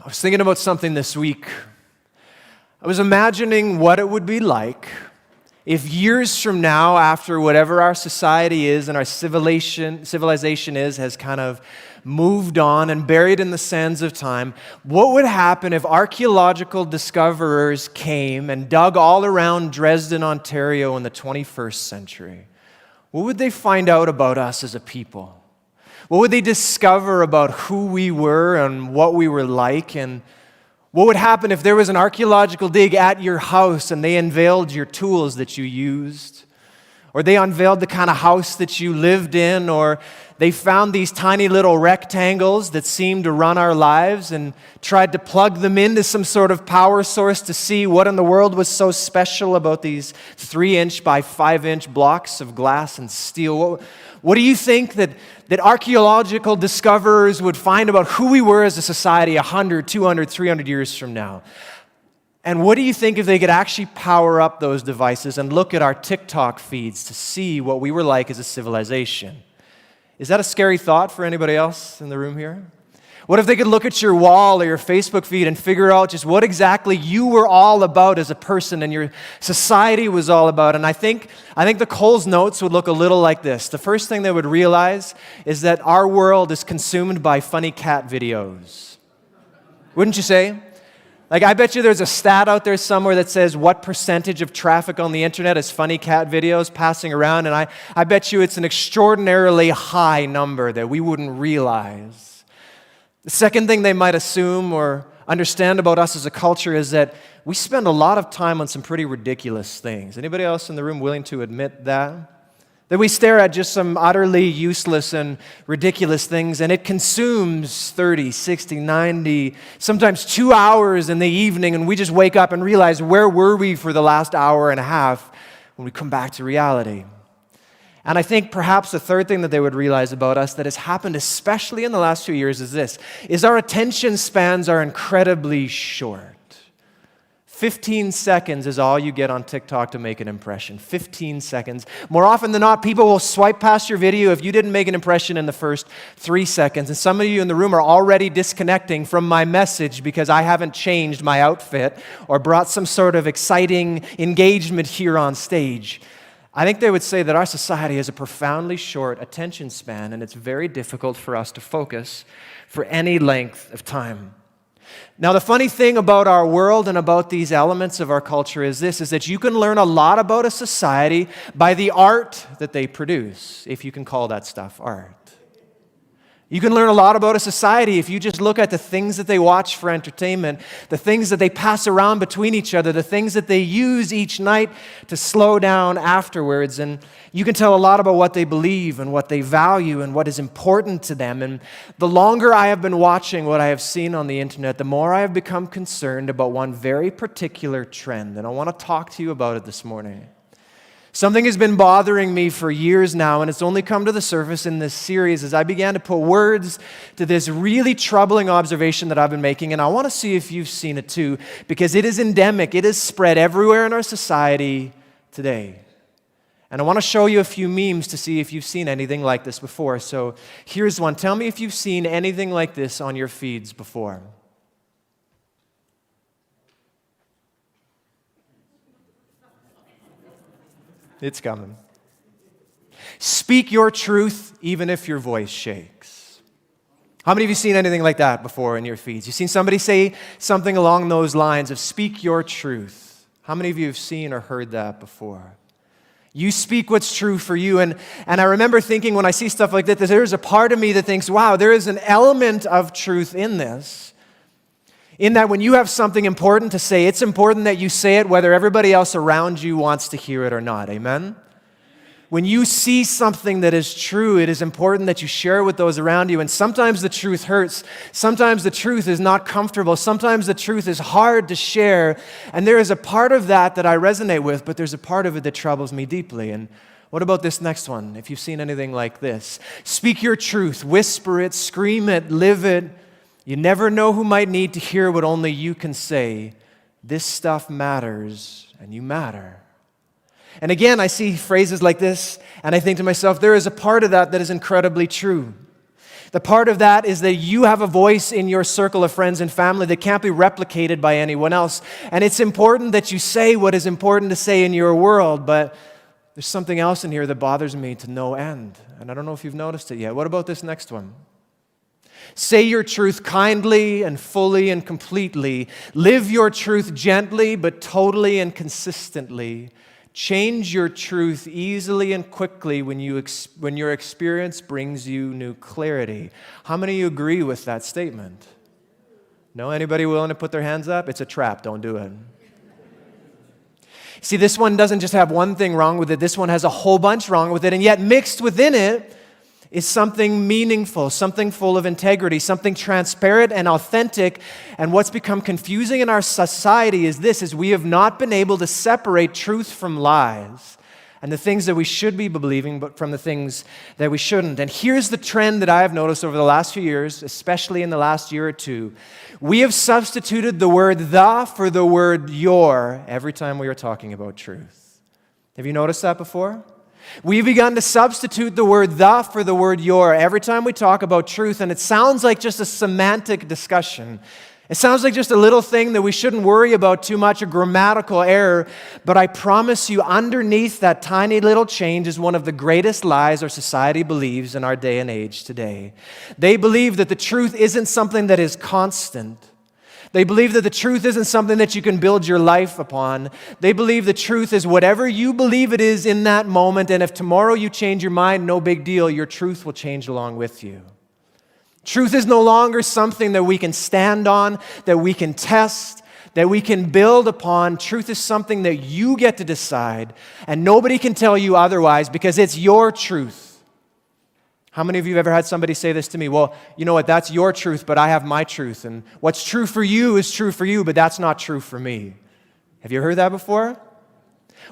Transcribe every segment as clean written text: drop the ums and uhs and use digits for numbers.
I was thinking about something this week. I was imagining what it would be like if years from now, after whatever our society is and our civilization is, has kind of moved on and buried in the sands of time, what would happen if archaeological discoverers came and dug all around Dresden, Ontario in the 21st century? What would they find out about us as a people? What would they discover about who we were and what we were like? And what would happen if there was an archaeological dig at your house and they unveiled your tools that you used? Or they unveiled the kind of house that you lived in? Or they found these tiny little rectangles that seemed to run our lives and tried to plug them into some sort of power source to see what in the world was so special about these 3-inch by 5-inch blocks of glass and steel? What do you think that archaeological discoverers would find about who we were as a society 100, 200, 300 years from now? And what do you think if they could actually power up those devices and look at our TikTok feeds to see what we were like as a civilization? Is that a scary thought for anybody else in the room here? What if they could look at your wall or your Facebook feed and figure out just what exactly you were all about as a person and your society was all about? And I think the Coles Notes would look a little like this. The first thing they would realize is that our world is consumed by funny cat videos. Wouldn't you say? Like, I bet you there's a stat out there somewhere that says what percentage of traffic on the internet is funny cat videos passing around, and I bet you it's an extraordinarily high number that we wouldn't realize. The second thing they might assume or understand about us as a culture is that we spend a lot of time on some pretty ridiculous things. Anybody else in the room willing to admit that? That we stare at just some utterly useless and ridiculous things, and it consumes 30, 60, 90, sometimes 2 hours in the evening, and we just wake up and realize, where were we for the last hour and a half when we come back to reality? And I think perhaps the third thing that they would realize about us that has happened, especially in the last few years, is this, is our attention spans are incredibly short. 15 seconds is all you get on TikTok to make an impression. 15 seconds. More often than not, people will swipe past your video if you didn't make an impression in the first 3 seconds. And some of you in the room are already disconnecting from my message because I haven't changed my outfit or brought some sort of exciting engagement here on stage. I think they would say that our society has a profoundly short attention span, and it's very difficult for us to focus for any length of time. Now, the funny thing about our world and about these elements of our culture is this, is that you can learn a lot about a society by the art that they produce, if you can call that stuff art. You can learn a lot about a society if you just look at the things that they watch for entertainment, the things that they pass around between each other, the things that they use each night to slow down afterwards. And you can tell a lot about what they believe and what they value and what is important to them. And the longer I have been watching what I have seen on the internet, the more I have become concerned about one very particular trend. And I want to talk to you about it this morning. Something has been bothering me for years now, and it's only come to the surface in this series as I began to put words to this really troubling observation that I've been making, and I want to see if you've seen it too, because it is endemic. It is spread everywhere in our society today. And I want to show you a few memes to see if you've seen anything like this before. So here's one. Tell me if you've seen anything like this on your feeds before. It's coming. Speak your truth even if your voice shakes. How many of you seen anything like that before in your feeds? You've seen somebody say something along those lines of speak your truth. How many of you have seen or heard that before? You speak what's true for you. And I remember thinking when I see stuff like that, there's a part of me that thinks, wow, there is an element of truth in this. In that when you have something important to say, it's important that you say it whether everybody else around you wants to hear it or not. Amen? When you see something that is true, it is important that you share it with those around you. And sometimes the truth hurts. Sometimes the truth is not comfortable. Sometimes the truth is hard to share. And there is a part of that that I resonate with, but there's a part of it that troubles me deeply. And what about this next one? If you've seen anything like this. Speak your truth. Whisper it. Scream it. Live it. You never know who might need to hear what only you can say. This stuff matters, and you matter. And again, I see phrases like this, and I think to myself, there is a part of that that is incredibly true. The part of that is that you have a voice in your circle of friends and family that can't be replicated by anyone else. And it's important that you say what is important to say in your world, but there's something else in here that bothers me to no end. And I don't know if you've noticed it yet. What about this next one? Say your truth kindly and fully and completely. Live your truth gently but totally and consistently. Change your truth easily and quickly when your experience brings you new clarity. How many of you agree with that statement? No? Anybody willing to put their hands up? It's a trap. Don't do it. See, this one doesn't just have one thing wrong with it. This one has a whole bunch wrong with it. And yet mixed within it is something meaningful, something full of integrity, something transparent and authentic. And what's become confusing in our society is this, is we have not been able to separate truth from lies and the things that we should be believing, but from the things that we shouldn't. And here's the trend that I have noticed over the last few years, especially in the last year or two. We have substituted the word the for the word your every time we are talking about truth. Have you noticed that before? We've begun to substitute the word the for the word your every time we talk about truth, and it sounds like just a semantic discussion. It sounds like just a little thing that we shouldn't worry about too much, a grammatical error, but I promise you underneath that tiny little change is one of the greatest lies our society believes in our day and age today. They believe that the truth isn't something that is constant. They believe that the truth isn't something that you can build your life upon. They believe the truth is whatever you believe it is in that moment, and if tomorrow you change your mind, no big deal, your truth will change along with you. Truth is no longer something that we can stand on, that we can test, that we can build upon. Truth is something that you get to decide, and nobody can tell you otherwise because it's your truth. How many of you have ever had somebody say this to me? Well, you know what, that's your truth, but I have my truth. And what's true for you is true for you, but that's not true for me. Have you heard that before?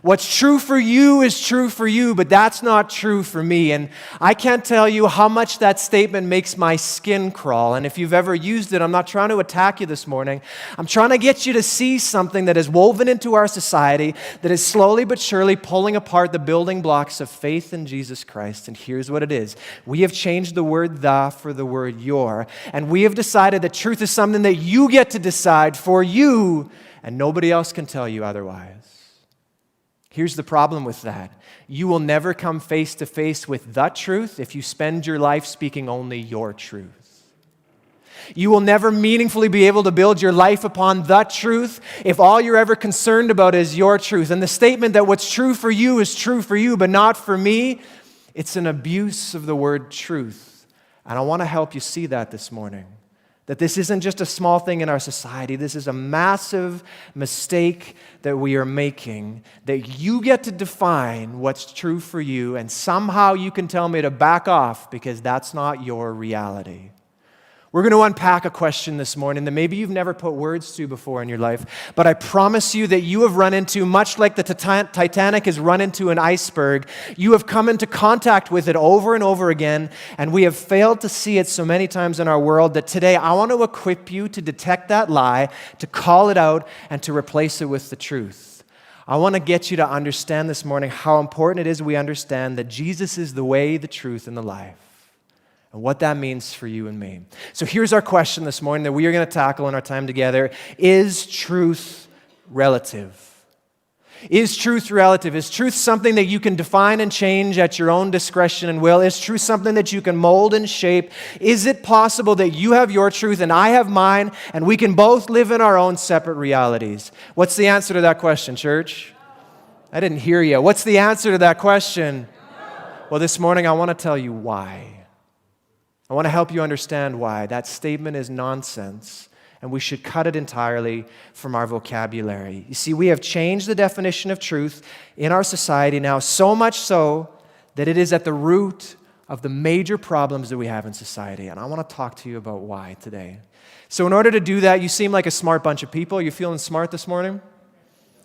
What's true for you is true for you, but that's not true for me. And I can't tell you how much that statement makes my skin crawl. And if you've ever used it, I'm not trying to attack you this morning. I'm trying to get you to see something that is woven into our society that is slowly but surely pulling apart the building blocks of faith in Jesus Christ. And here's what it is. We have changed the word the for the word your. And we have decided that truth is something that you get to decide for you, and nobody else can tell you otherwise. Here's the problem with that. You will never come face to face with the truth if you spend your life speaking only your truth. You will never meaningfully be able to build your life upon the truth if all you're ever concerned about is your truth. And the statement that what's true for you is true for you, but not for me, it's an abuse of the word truth. And I want to help you see that this morning. That this isn't just a small thing in our society. This is a massive mistake that we are making, that you get to define what's true for you, and somehow you can tell me to back off because that's not your reality. We're going to unpack a question this morning that maybe you've never put words to before in your life, but I promise you that you have run into, much like the Titanic has run into an iceberg, you have come into contact with it over and over again, and we have failed to see it so many times in our world that today I want to equip you to detect that lie, to call it out, and to replace it with the truth. I want to get you to understand this morning how important it is we understand that Jesus is the way, the truth, and the life. And what that means for you and me. So here's our question this morning that we are going to tackle in our time together. Is truth relative? Is truth relative? Is truth something that you can define and change at your own discretion and will? Is truth something that you can mold and shape? Is it possible that you have your truth and I have mine, and we can both live in our own separate realities? What's the answer to that question, church? I didn't hear you. What's the answer to that question? Well, this morning I want to tell you why. I want to help you understand why. That statement is nonsense, and we should cut it entirely from our vocabulary. You see, we have changed the definition of truth in our society now, so much so that it is at the root of the major problems that we have in society. And I want to talk to you about why today. So in order to do that, you seem like a smart bunch of people. You feeling smart this morning?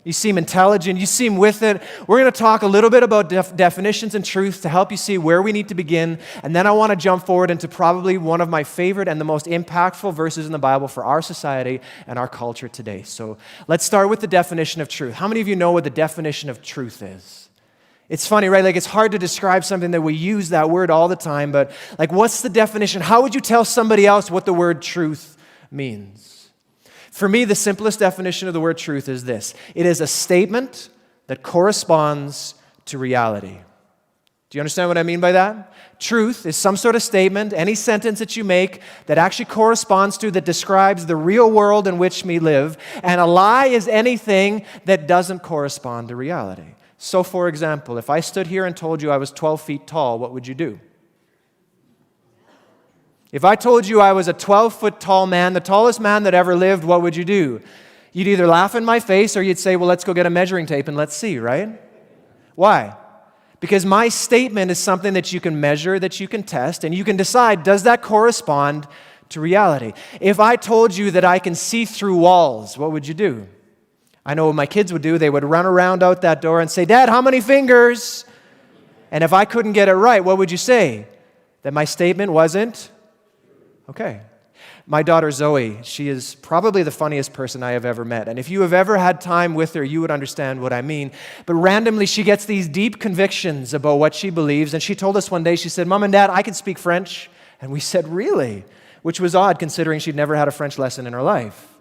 You seem intelligent. You seem with it. We're going to talk a little bit about definitions and truth to help you see where we need to begin. And then I want to jump forward into probably one of my favorite and the most impactful verses in the Bible for our society and our culture today. So let's start with the definition of truth. How many of you know what the definition of truth is? It's funny, right? Like, it's hard to describe something that we use that word all the time, but like, what's the definition? How would you tell somebody else what the word truth means? For me, the simplest definition of the word truth is this: it is a statement that corresponds to reality. Do you understand what I mean by that? Truth is some sort of statement, any sentence that you make that actually corresponds to, that describes the real world in which we live, and a lie is anything that doesn't correspond to reality. So, for example, if I stood here and told you I was 12 feet tall, what would you do? If I told you I was a 12-foot tall man, the tallest man that ever lived, what would you do? You'd either laugh in my face or you'd say, well, let's go get a measuring tape and let's see, right? Why? Because my statement is something that you can measure, that you can test, and you can decide, does that correspond to reality? If I told you that I can see through walls, what would you do? I know what my kids would do. They would run around out that door and say, Dad, how many fingers? And if I couldn't get it right, what would you say? That my statement wasn't? Okay. My daughter Zoe, she is probably the funniest person I have ever met. And if you have ever had time with her, you would understand what I mean. But randomly, she gets these deep convictions about what she believes. And she told us one day, she said, Mom and Dad, I can speak French. And we said, really? Which was odd considering she'd never had a French lesson in her life.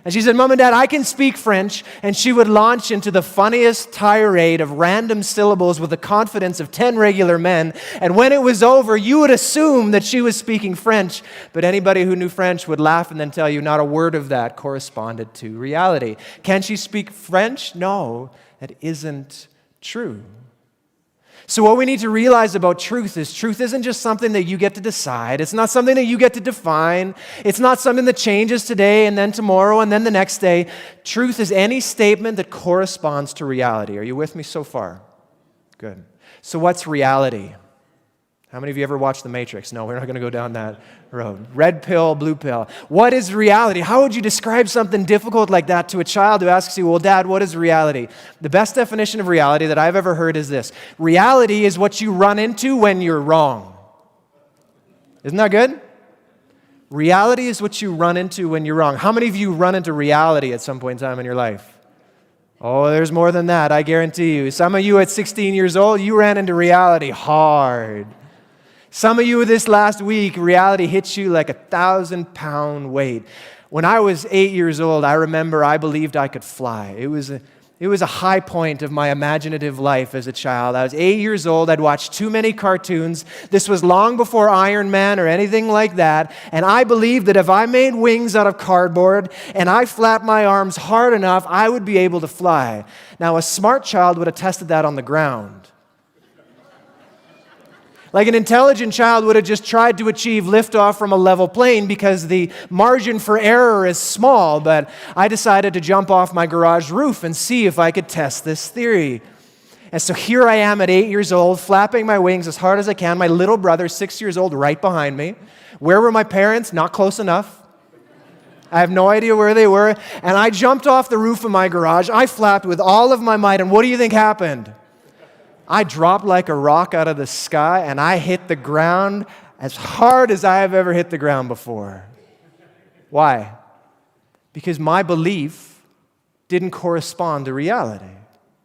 And she said, Mom and Dad, I can speak French. And she would launch into the funniest tirade of random syllables with the confidence of 10 regular men. And when it was over, you would assume that she was speaking French. But anybody who knew French would laugh and then tell you not a word of that corresponded to reality. Can she speak French? No, that isn't true. So what we need to realize about truth isn't just something that you get to decide. It's not something that you get to define. It's not something that changes today and then tomorrow and then the next day. Truth is any statement that corresponds to reality. Are you with me so far? Good. So what's reality? How many of you ever watched The Matrix? No, we're not going to go down that road. Red pill, blue pill. What is reality? How would you describe something difficult like that to a child who asks you, well, Dad, what is reality? The best definition of reality that I've ever heard is this: reality is what you run into when you're wrong. Isn't that good? Reality is what you run into when you're wrong. How many of you run into reality at some point in time in your life? Oh, there's more than that, I guarantee you. Some of you at 16 years old, you ran into reality hard. Some of you this last week, reality hits you like a 1,000-pound weight. When I was 8 years old, I remember I believed I could fly. It was a high point of my imaginative life as a child. I was 8 years old. I'd watched too many cartoons. This was long before Iron Man or anything like that. And I believed that if I made wings out of cardboard and I flapped my arms hard enough, I would be able to fly. Now, a smart child would have tested that on the ground. Like an intelligent child would have just tried to achieve liftoff from a level plane because the margin for error is small, but I decided to jump off my garage roof and see if I could test this theory. And so here I am at 8 years old, flapping my wings as hard as I can. My little brother, 6 years old, right behind me. Where were my parents? Not close enough. I have no idea where they were. And I jumped off the roof of my garage. I flapped with all of my might, and what do you think happened? I dropped like a rock out of the sky, and I hit the ground as hard as I have ever hit the ground before. Why? Because my belief didn't correspond to reality,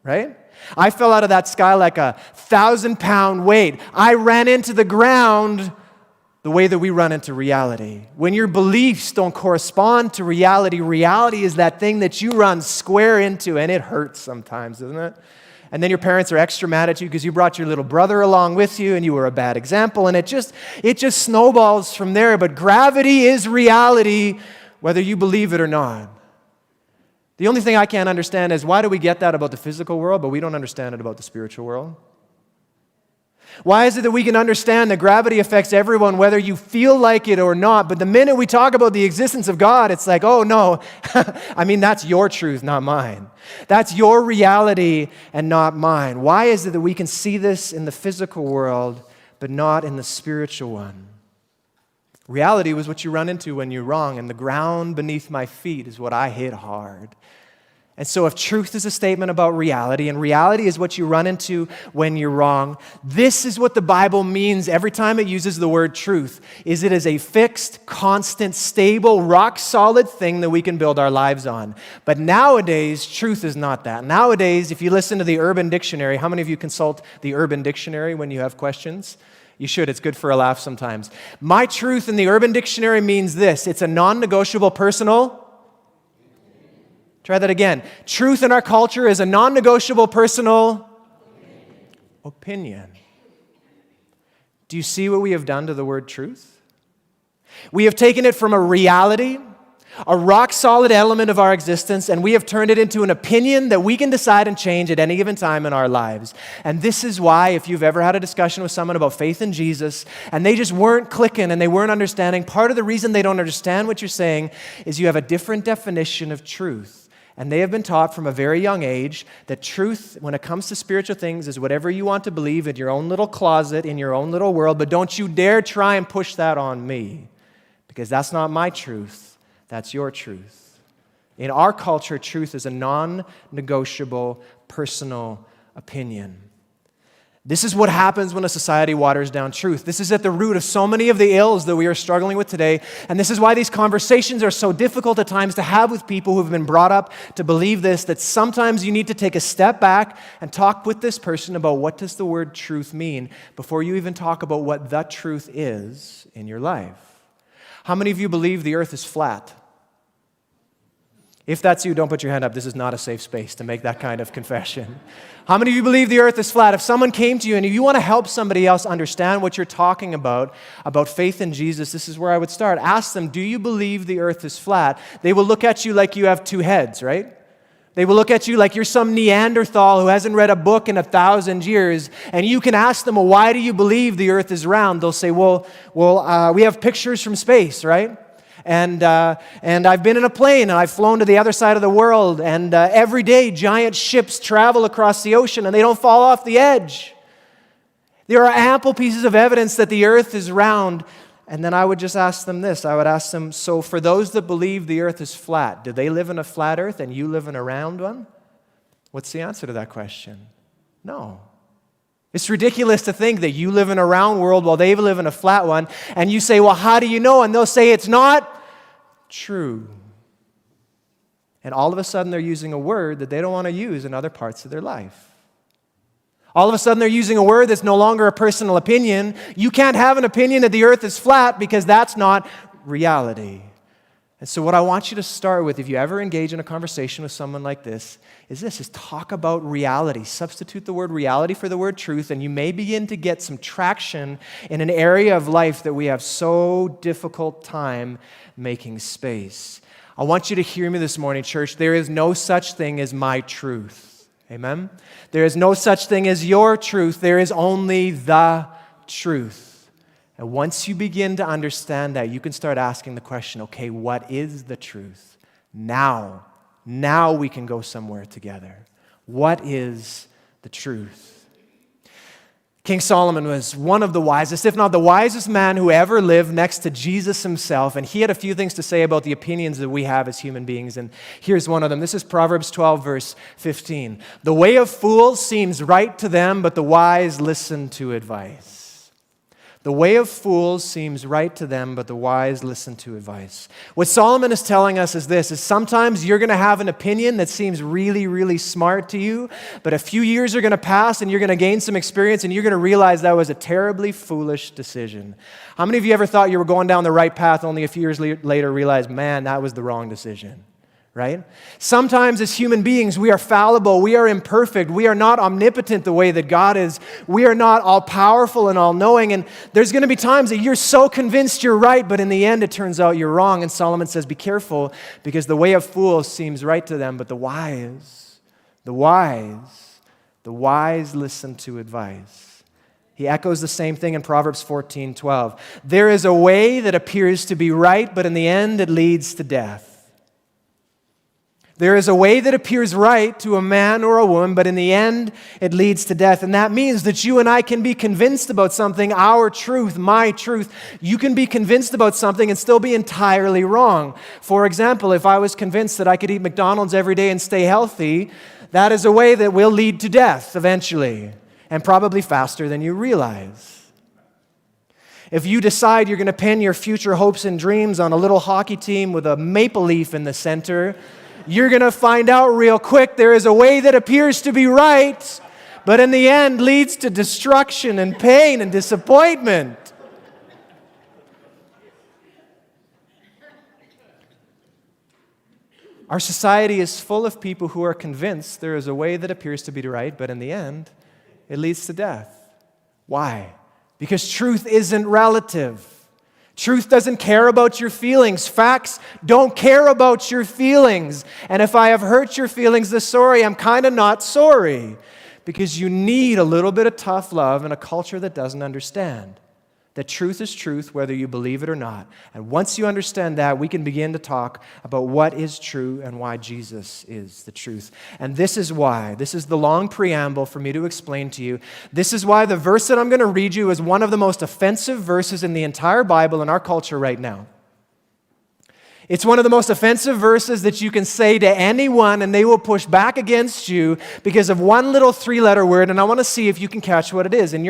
right? I fell out of that sky like a 1,000-pound weight. I ran into the ground the way that we run into reality. When your beliefs don't correspond to reality, reality is that thing that you run square into, and it hurts sometimes, doesn't it? And then your parents are extra mad at you because you brought your little brother along with you and you were a bad example, and it just snowballs from there. But gravity is reality, whether you believe it or not. The only thing I can't understand is, why do we get that about the physical world, but we don't understand it about the spiritual world? Why is it that we can understand that gravity affects everyone, whether you feel like it or not, but the minute we talk about the existence of God, it's like, oh no, I mean, that's your truth, not mine. That's your reality and not mine. Why is it that we can see this in the physical world, but not in the spiritual one? Reality was what you run into when you're wrong, and the ground beneath my feet is what I hit hard. And so if truth is a statement about reality, and reality is what you run into when you're wrong, this is what the Bible means every time it uses the word truth, is it is a fixed, constant, stable, rock-solid thing that we can build our lives on. But nowadays, truth is not that. Nowadays, if you listen to the Urban Dictionary, how many of you consult the Urban Dictionary when you have questions? You should. It's good for a laugh sometimes. My truth in the Urban Dictionary means this. It's a non-negotiable personal. Try that again. Truth in our culture is a non-negotiable personal opinion. Do you see what we have done to the word truth? We have taken it from a reality, a rock-solid element of our existence, and we have turned it into an opinion that we can decide and change at any given time in our lives. And this is why, if you've ever had a discussion with someone about faith in Jesus, and they just weren't clicking and they weren't understanding, part of the reason they don't understand what you're saying is you have a different definition of truth. And they have been taught from a very young age that truth, when it comes to spiritual things, is whatever you want to believe in your own little closet, in your own little world, but don't you dare try and push that on me, because that's not my truth, that's your truth. In our culture, truth is a non-negotiable personal opinion. This is what happens when a society waters down truth. This is at the root of so many of the ills that we are struggling with today. And this is why these conversations are so difficult at times to have with people who have been brought up to believe this, that sometimes you need to take a step back and talk with this person about what does the word truth mean before you even talk about what the truth is in your life. How many of you believe the earth is flat? If that's you, don't put your hand up. This is not a safe space to make that kind of confession. How many of you believe the earth is flat? If someone came to you and if you want to help somebody else understand what you're talking about faith in Jesus, this is where I would start. Ask them, do you believe the earth is flat? They will look at you like you have two heads, right? They will look at you like you're some Neanderthal who hasn't read a book in 1,000 years, and you can ask them, well, why do you believe the earth is round? They'll say, well, we have pictures from space, right? And I've been in a plane, and I've flown to the other side of the world, and every day giant ships travel across the ocean, and they don't fall off the edge. There are ample pieces of evidence that the earth is round, and then I would just ask them this. I would ask them, so for those that believe the earth is flat, do they live in a flat earth and you live in a round one? What's the answer to that question? No. It's ridiculous to think that you live in a round world while they live in a flat one, and you say, well, how do you know? And they'll say, it's not true. And all of a sudden, they're using a word that they don't want to use in other parts of their life. All of a sudden, they're using a word that's no longer a personal opinion. You can't have an opinion that the earth is flat because that's not reality. And so what I want you to start with, if you ever engage in a conversation with someone like this, is talk about reality. Substitute the word reality for the word truth, and you may begin to get some traction in an area of life that we have so difficult time making space. I want you to hear me this morning, church. There is no such thing as my truth. Amen? There is no such thing as your truth. There is only the truth. And once you begin to understand that, you can start asking the question, okay, what is the truth? Now we can go somewhere together. What is the truth? King Solomon was one of the wisest, if not the wisest man who ever lived next to Jesus himself. And he had a few things to say about the opinions that we have as human beings. And here's one of them. This is Proverbs 12, verse 15. The way of fools seems right to them, but the wise listen to advice. The way of fools seems right to them, but the wise listen to advice. What Solomon is telling us is this, is sometimes you're going to have an opinion that seems really, really smart to you, but a few years are going to pass and you're going to gain some experience and you're going to realize that was a terribly foolish decision. How many of you ever thought you were going down the right path, only a few years later realized, man, that was the wrong decision? Right? Sometimes as human beings, we are fallible, we are imperfect, we are not omnipotent the way that God is, we are not all-powerful and all-knowing, and there's going to be times that you're so convinced you're right, but in the end it turns out you're wrong, and Solomon says, be careful, because the way of fools seems right to them, but the wise listen to advice. He echoes the same thing in Proverbs 14:12. There is a way that appears to be right, but in the end it leads to death. There is a way that appears right to a man or a woman, but in the end, it leads to death. And that means that you and I can be convinced about something, our truth, my truth. You can be convinced about something and still be entirely wrong. For example, if I was convinced that I could eat McDonald's every day and stay healthy, that is a way that will lead to death eventually, and probably faster than you realize. If you decide you're going to pin your future hopes and dreams on a little hockey team with a maple leaf in the center, you're going to find out real quick there is a way that appears to be right, but in the end leads to destruction and pain and disappointment. Our society is full of people who are convinced there is a way that appears to be right, but in the end, it leads to death. Why? Because truth isn't relative. Truth doesn't care about your feelings. Facts don't care about your feelings. And if I have hurt your feelings this sorry, I'm kind of not sorry. Because you need a little bit of tough love in a culture that doesn't understand that truth is truth whether you believe it or not. And once you understand that, we can begin to talk about what is true and why Jesus is the truth. And this is why. This is the long preamble for me to explain to you. This is why the verse that I'm going to read you is one of the most offensive verses in the entire Bible in our culture right now. It's one of the most offensive verses that you can say to anyone, and they will push back against you because of one little three-letter word, and I want to see if you can catch what it is. And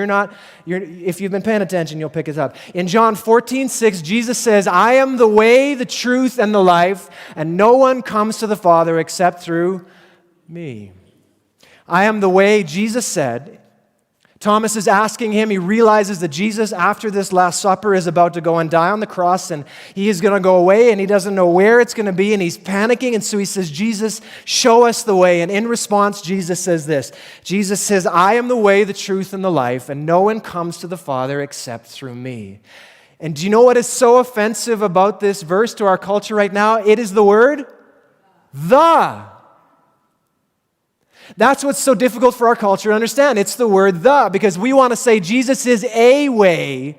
if you've been paying attention, you'll pick it up. In John 14:6, Jesus says, "I am the way, the truth, and the life, and no one comes to the Father except through me." I am the way, Jesus said. Thomas is asking him, he realizes that Jesus, after this Last Supper, is about to go and die on the cross, and he is going to go away, and he doesn't know where it's going to be, and he's panicking, and so he says, "Jesus, show us the way." And in response, Jesus says this. Jesus says, "I am the way, the truth, and the life, and no one comes to the Father except through me." And do you know what is so offensive about this verse to our culture right now? It is the word, the. That's what's so difficult for our culture to understand. It's the word the, because we want to say Jesus is a way,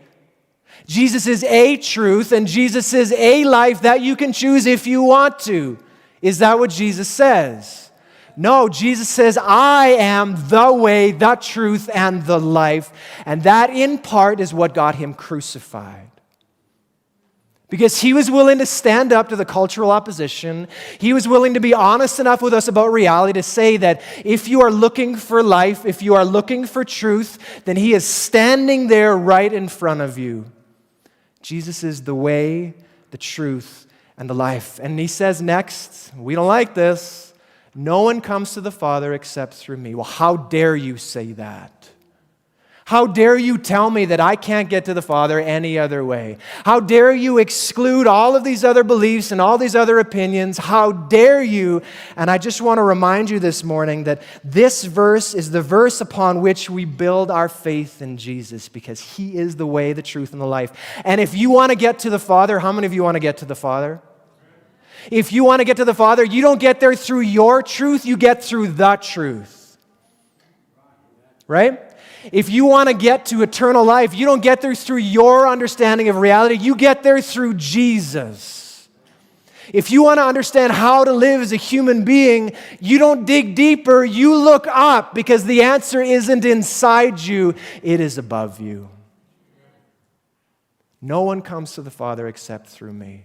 Jesus is a truth, and Jesus is a life that you can choose if you want to. Is that what Jesus says? No, Jesus says, "I am the way, the truth, and the life." And that in part is what got him crucified. Because he was willing to stand up to the cultural opposition. He was willing to be honest enough with us about reality to say that if you are looking for life, if you are looking for truth, then he is standing there right in front of you. Jesus is the way, the truth, and the life. And he says next, we don't like this, "No one comes to the Father except through me." Well, how dare you say that? How dare you tell me that I can't get to the Father any other way? How dare you exclude all of these other beliefs and all these other opinions? How dare you? And I just want to remind you this morning that this verse is the verse upon which we build our faith in Jesus, because he is the way, the truth, and the life. And if you want to get to the Father, how many of you want to get to the Father? If you want to get to the Father, you don't get there through your truth, you get through the truth. Right? If you want to get to eternal life, you don't get there through your understanding of reality. You get there through Jesus. If you want to understand how to live as a human being, you don't dig deeper, you look up, because the answer isn't inside you, it is above you. No one comes to the Father except through me.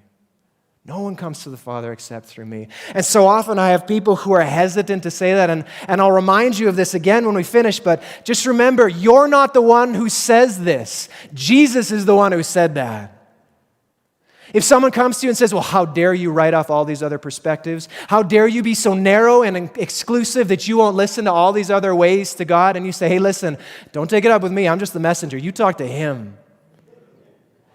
No one comes to the Father except through me. And so often I have people who are hesitant to say that, and I'll remind you of this again when we finish, but just remember, you're not the one who says this. Jesus is the one who said that. If someone comes to you and says, "Well, how dare you write off all these other perspectives? How dare you be so narrow and exclusive that you won't listen to all these other ways to God?" And you say, "Hey, listen, don't take it up with me. I'm just the messenger. You talk to him.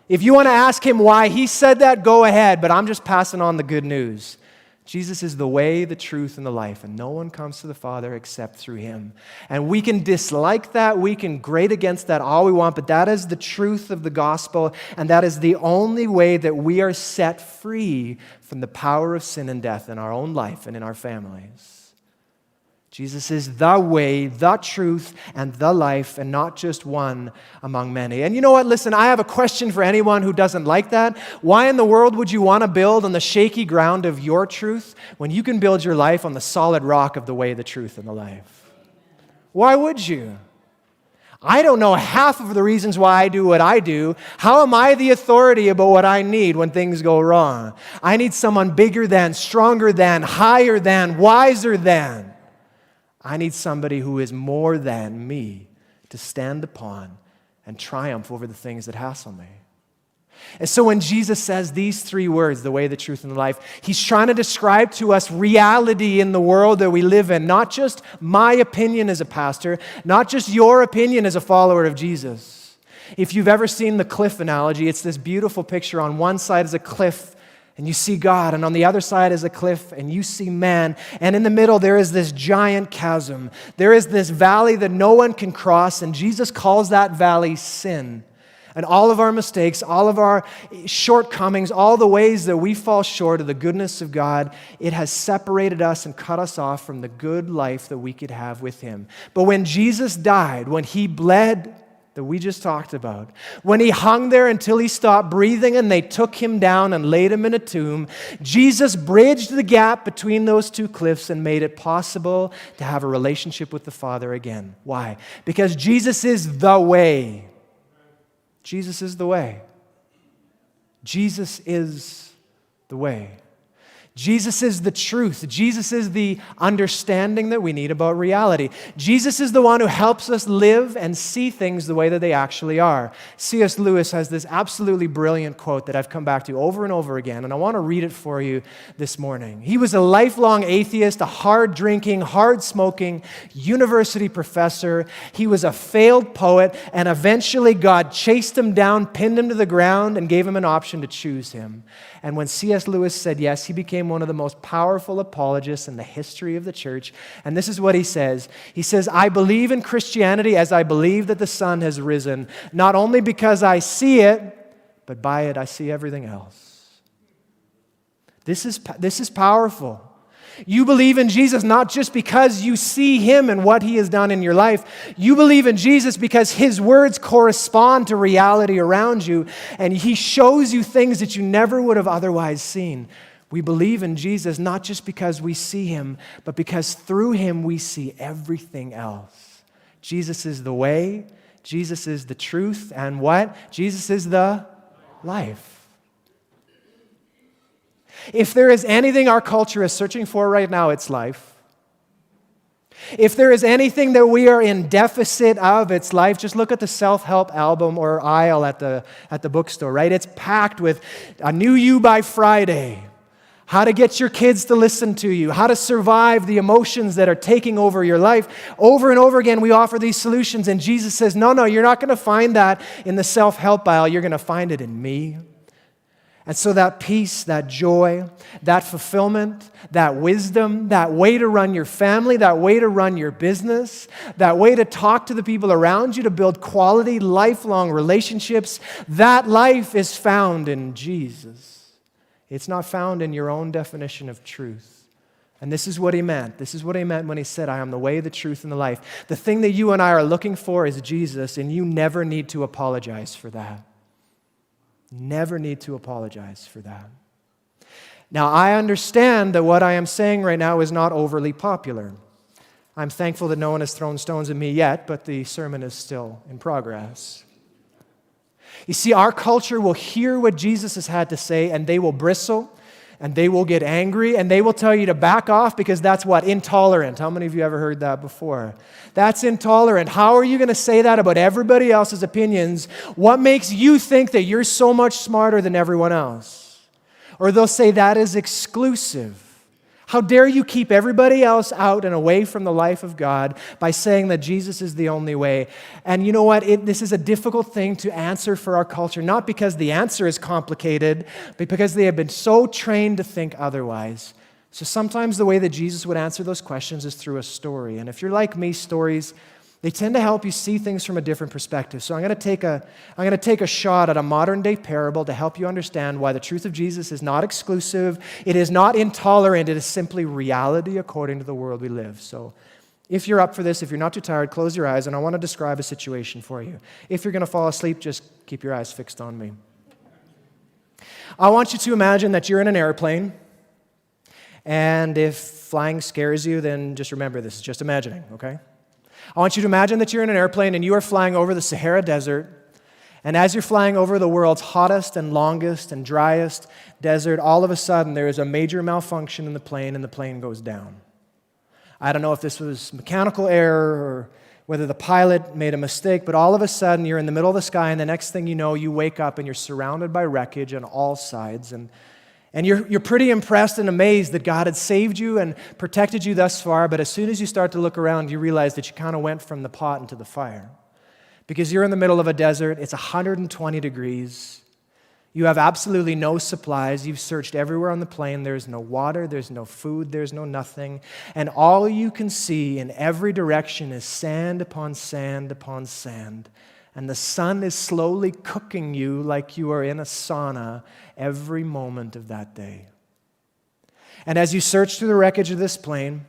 If you want to ask him why he said that, go ahead, but I'm just passing on the good news. Jesus is the way, the truth, and the life, and no one comes to the Father except through him." And we can dislike that, we can grate against that all we want, but that is the truth of the gospel, and that is the only way that we are set free from the power of sin and death in our own life and in our families. Jesus is the way, the truth, and the life, and not just one among many. And you know what? Listen, I have a question for anyone who doesn't like that. Why in the world would you want to build on the shaky ground of your truth when you can build your life on the solid rock of the way, the truth, and the life? Why would you? I don't know half of the reasons why I do what I do. How am I the authority about what I need when things go wrong? I need someone bigger than, stronger than, higher than, wiser than. I need somebody who is more than me to stand upon and triumph over the things that hassle me. And so when Jesus says these three words, the way, the truth, and the life, he's trying to describe to us reality in the world that we live in. Not just my opinion as a pastor, not just your opinion as a follower of Jesus. If you've ever seen the cliff analogy, it's this beautiful picture. On one side is a cliff, and you see God, and on the other side is a cliff, and you see man, and in the middle there is this giant chasm. There is this valley that no one can cross, and Jesus calls that valley sin. And all of our mistakes, all of our shortcomings, all the ways that we fall short of the goodness of God, it has separated us and cut us off from the good life that we could have with Him. But when Jesus died, when He bled, that we just talked about, when He hung there until He stopped breathing and they took Him down and laid Him in a tomb, Jesus bridged the gap between those two cliffs and made it possible to have a relationship with the Father again. Why? Because Jesus is the way. Jesus is the way. Jesus is the way. Jesus is the truth. Jesus is the understanding that we need about reality. Jesus is the one who helps us live and see things the way that they actually are. C.S. Lewis has this absolutely brilliant quote that I've come back to over and over again, and I want to read it for you this morning. He was a lifelong atheist, a hard-drinking, hard-smoking university professor. He was a failed poet, and eventually God chased him down, pinned him to the ground, and gave him an option to choose him. And when C.S. Lewis said yes, he became one of the most powerful apologists in the history of the church. And this is what he says. He says, "I believe in Christianity as I believe that the sun has risen, not only because I see it, but by it I see everything else." This is powerful. You believe in Jesus not just because you see Him and what He has done in your life. You believe in Jesus because His words correspond to reality around you, and He shows you things that you never would have otherwise seen. We believe in Jesus not just because we see Him, but because through Him we see everything else. Jesus is the way, Jesus is the truth, and what? Jesus is the life. If there is anything our culture is searching for right now, it's life. If there is anything that we are in deficit of, it's life. Just look at the self-help album or aisle at the bookstore, right? It's packed with a new you by Friday, how to get your kids to listen to you, how to survive the emotions that are taking over your life. Over and over again, we offer these solutions, and Jesus says, no, you're not going to find that in the self-help aisle. You're going to find it in me. And so that peace, that joy, that fulfillment, that wisdom, that way to run your family, that way to run your business, that way to talk to the people around you, to build quality, lifelong relationships, that life is found in Jesus. It's not found in your own definition of truth. And this is what He meant. This is what He meant when He said, "I am the way, the truth, and the life." The thing that you and I are looking for is Jesus, and you never need to apologize for that. Never need to apologize for that. Now, I understand that what I am saying right now is not overly popular. I'm thankful that no one has thrown stones at me yet, but the sermon is still in progress. You see, our culture will hear what Jesus has had to say, and they will bristle, and they will get angry, and they will tell you to back off because that's what? Intolerant. How many of you ever heard that before? That's intolerant. How are you going to say that about everybody else's opinions? What makes you think that you're so much smarter than everyone else? Or they'll say that is exclusive. How dare you keep everybody else out and away from the life of God by saying that Jesus is the only way? And you know what? This is a difficult thing to answer for our culture, not because the answer is complicated, but because they have been so trained to think otherwise. So sometimes the way that Jesus would answer those questions is through a story. And if you're like me, stories, they tend to help you see things from a different perspective. So I'm going to take a shot at a modern-day parable to help you understand why the truth of Jesus is not exclusive, it is not intolerant, it is simply reality according to the world we live. So If you're up for this, if you're not too tired, close your eyes, and I want to describe a situation for you. If you're going to fall asleep, just keep your eyes fixed on me. I want you to imagine that you're in an airplane, and if flying scares you, then just remember this is just imagining, okay? I want you to imagine that you're in an airplane and you are flying over the Sahara Desert, and as you're flying over the world's hottest and longest and driest desert, all of a sudden there is a major malfunction in the plane and the plane goes down. I don't know if this was mechanical error or whether the pilot made a mistake, but all of a sudden you're in the middle of the sky, and the next thing you know, you wake up and you're surrounded by wreckage on all sides. And you're pretty impressed and amazed that God had saved you and protected you thus far, but as soon as you start to look around, you realize that you kind of went from the pot into the fire. Because you're in the middle of a desert, it's 120 degrees. You have absolutely no supplies. You've searched everywhere on the plane. There's no water, there's no food, there's no nothing. And all you can see in every direction is sand upon sand upon sand. And the sun is slowly cooking you like you are in a sauna every moment of that day. And as you search through the wreckage of this plane,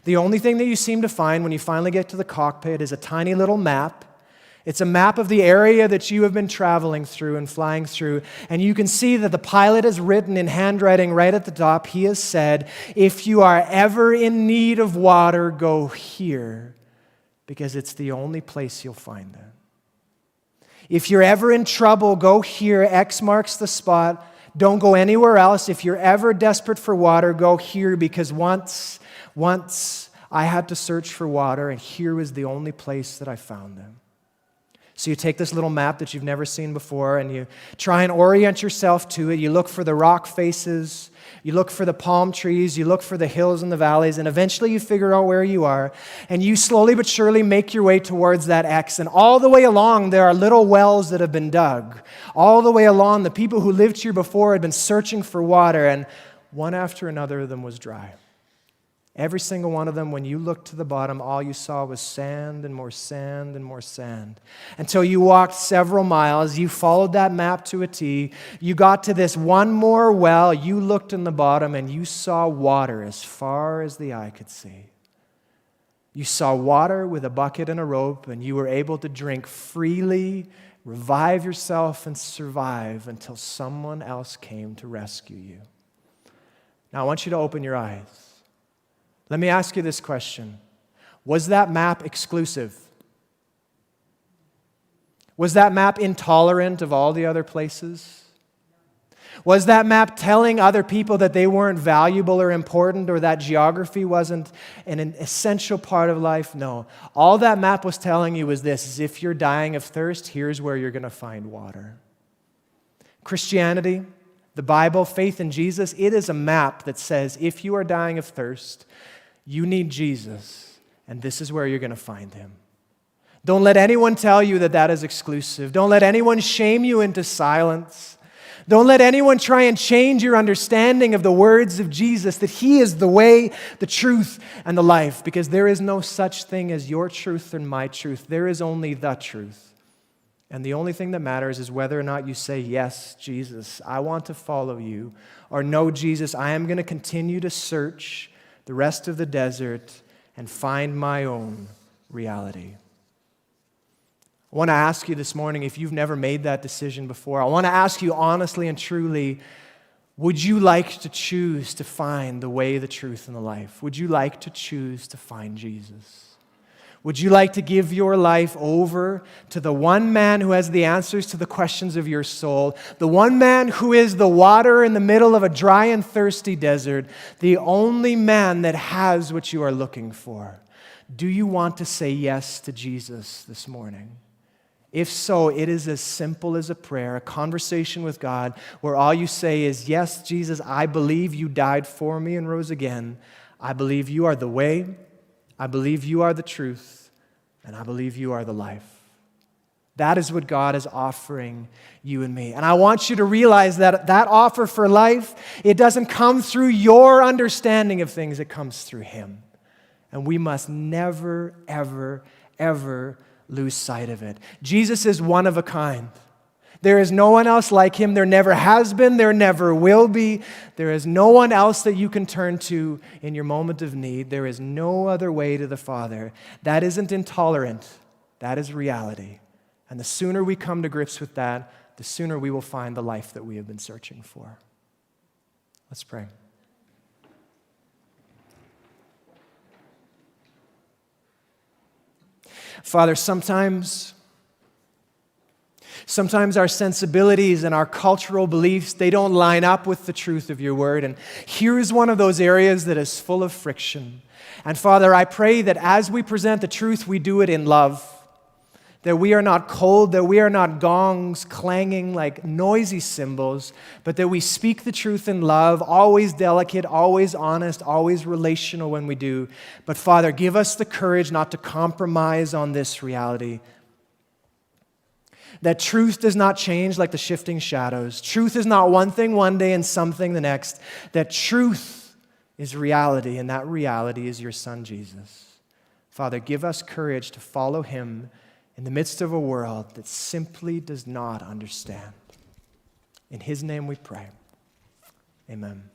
the only thing that you seem to find when you finally get to the cockpit is a tiny little map. It's a map of the area that you have been traveling through and flying through. And you can see that the pilot has written in handwriting right at the top, he has said, if you are ever in need of water, go here, because it's the only place you'll find it. If you're ever in trouble, go here. X marks the spot. Don't go anywhere else. If you're ever desperate for water, go here, because once I had to search for water, and here was the only place that I found them. So you take this little map that you've never seen before and you try and orient yourself to it. You look for the rock faces, you look for the palm trees, you look for the hills and the valleys, and eventually you figure out where you are, and you slowly but surely make your way towards that X. And all the way along, there are little wells that have been dug. All the way along, the people who lived here before had been searching for water, and one after another of them was dry. Every single one of them, when you looked to the bottom, all you saw was sand and more sand and more sand. Until you walked several miles, you followed that map to a T, you got to this one more well, you looked in the bottom, and you saw water as far as the eye could see. You saw water with a bucket and a rope, and you were able to drink freely, revive yourself, and survive until someone else came to rescue you. Now, I want you to open your eyes. Let me ask you this question. Was that map exclusive? Was that map intolerant of all the other places? Was that map telling other people that they weren't valuable or important, or that geography wasn't an essential part of life? No. All that map was telling you was this, is if you're dying of thirst, here's where you're going to find water. Christianity, the Bible, faith in Jesus, it is a map that says if you are dying of thirst, you need Jesus, and this is where you're going to find him. Don't let anyone tell you that that is exclusive. Don't let anyone shame you into silence. Don't let anyone try and change your understanding of the words of Jesus, that he is the way, the truth, and the life, because there is no such thing as your truth and my truth. There is only the truth. And the only thing that matters is whether or not you say, yes, Jesus, I want to follow you, or no, Jesus, I am going to continue to search the rest of the desert and find my own reality. I want to ask you this morning, if you've never made that decision before, I want to ask you honestly and truly, would you like to choose to find the way, the truth, and the life? Would you like to choose to find Jesus? Would you like to give your life over to the one man who has the answers to the questions of your soul, the one man who is the water in the middle of a dry and thirsty desert, the only man that has what you are looking for? Do you want to say yes to Jesus this morning? If so, it is as simple as a prayer, a conversation with God, where all you say is, yes, Jesus, I believe you died for me and rose again. I believe you are the way. I believe you are the truth, and I believe you are the life. That is what God is offering you and me. And I want you to realize that that offer for life, it doesn't come through your understanding of things, it comes through him. And we must never, ever, ever lose sight of it. Jesus is one of a kind. There is no one else like him. There never has been. There never will be. There is no one else that you can turn to in your moment of need. There is no other way to the Father. That isn't intolerant. That is reality. And the sooner we come to grips with that, the sooner we will find the life that we have been searching for. Let's pray. Father, sometimes our sensibilities and our cultural beliefs, they don't line up with the truth of your word. And here is one of those areas that is full of friction. And Father, I pray that as we present the truth, we do it in love. That we are not cold, that we are not gongs clanging like noisy cymbals, but that we speak the truth in love, always delicate, always honest, always relational when we do. But Father, give us the courage not to compromise on this reality. That truth does not change like the shifting shadows. Truth is not one thing one day and something the next. That truth is reality, and that reality is your Son, Jesus. Father, give us courage to follow him in the midst of a world that simply does not understand. In his name we pray. Amen.